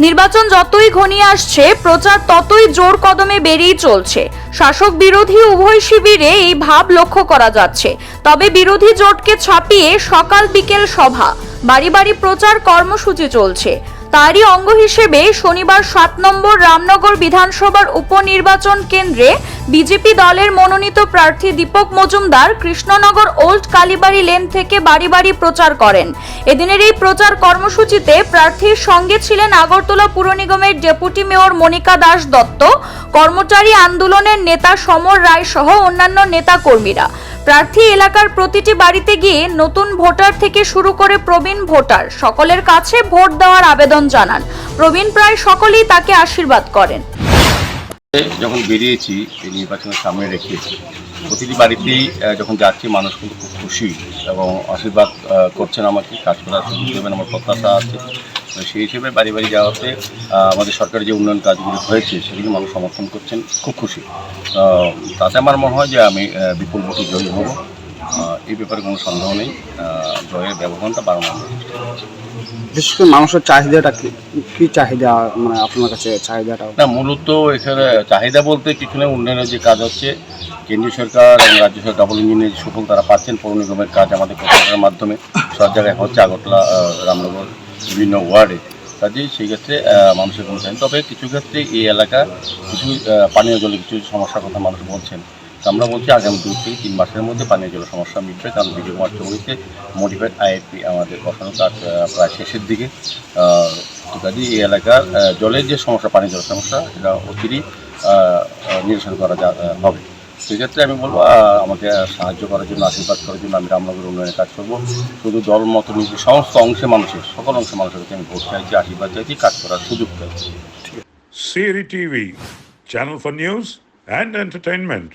নির্বাচন যতই ঘনিয়ে আসছে, প্রচার ততই জোর কদমে বেরিয়ে চলছে। শাসক বিরোধী উভয় শিবিরে এই ভাব লক্ষ্য করা যাচ্ছে। তবে বিরোধী জোটকে ছাপিয়ে সকাল বিকেল সভা, বাড়ি বাড়ি প্রচার কর্মসূচি চলছে। তারই অঙ্গ হিসেবে শনিবার 7 নম্বর রামনগর বিধানসভার উপনির্বাচন কেন্দ্রে বিজেপি দলের মনোনীত প্রার্থী দীপক মজুমদার কৃষ্ণনগর ওল্ড কালীবাড়ি লেন থেকে বাড়ি বাড়ি প্রচার করেন। এদিনের এই প্রচার কর্মসূচিতে প্রার্থীর সঙ্গে ছিলেন আগরতলা পুর নিগমের ডেপুটি মেয়র মনিকা দাস দত্ত, কর্মচারী আন্দোলনের নেতা সমর রায় সহ অন্যান্য নেতা কর্মীরা। প্রার্থী এলাকার প্রতিটি বাড়িতে গিয়ে নতুন ভোটার থেকে শুরু করে প্রবীণ ভোটার সকলের কাছে ভোট দেওয়ার আবেদন জানান। প্রবীণ প্রায় সকলেই তাকে আশীর্বাদ করেন। যখন বেরিয়েছি এই নির্বাচনের সামনে রেখে প্রতিটি বাড়িতেই যখন যাচ্ছি মানুষ কিন্তু খুব খুশি এবং আশীর্বাদ করছেন, আমাকে কাজ করার সুযোগ দেবেন আমার প্রত্যাশা আছে। সেই হিসেবে বাড়ি বাড়ি যাওয়াতে আমাদের সরকারের যে উন্নয়ন কাজগুলো হয়েছে সেগুলি মানুষ সমর্থন করছেন, খুব খুশি। তাতে আমার মনে হয় যে আমি বিপুল ভোটে জয়ী হব, এই ব্যাপারে কোনো সন্দেহ নেই। জয়ের ব্যবধানটা বাড়ানো হবে। বিশেষ করে মানুষের চাহিদাটা কি চাহিদা, মানে আপনার কাছে চাহিদাটা? না, মূলত এখানে চাহিদা বলতে কিছু নেই। উন্নয়নের যে কাজ হচ্ছে কেন্দ্রীয় সরকার এবং রাজ্য সরকার ডাবল ইঞ্জিনের সুফল তারা পাচ্ছেন। পৌর নিগমের কাজ আমাদের প্রকল্পের মাধ্যমে সব জায়গায় হচ্ছে, আগরতলা রামনগর বিভিন্ন ওয়ার্ডে। কাজেই সেই ক্ষেত্রে মানুষের কোনো চাই। তবে কিছু ক্ষেত্রে এই এলাকা কিছু পানীয় জলের কিছু সমস্যার কথা মানুষ বলছেন। আমরা বলছি আগামী 2 থেকে 3 মাসের মধ্যে পানীয় জলের সমস্যা মিটবে, কারণ বিজয় কুমার চৌধুরীতে মডিফাইড আইএপি আমাদের বসানো কাজ প্রায় শেষের দিকে। তো কাজেই এই এলাকার জলের যে সমস্যা, পানীয় জলের সমস্যা, এটা অচিরেই নিরসন করা হবে। সেক্ষেত্রে আমি বলবো আমাকে সাহায্য করার জন্য, আশীর্বাদ করার জন্য আমি রামনগর উন্নয়নের কাজ করবো। শুধু দল মত নিজে সমস্ত অংশে মানুষের, সকল অংশে মানুষের কাছে আমি ভোট চাইছি, আশীর্বাদ চাইছি, কাজ করার সুযোগ চাইছি। CRI TV, channel for news and entertainment.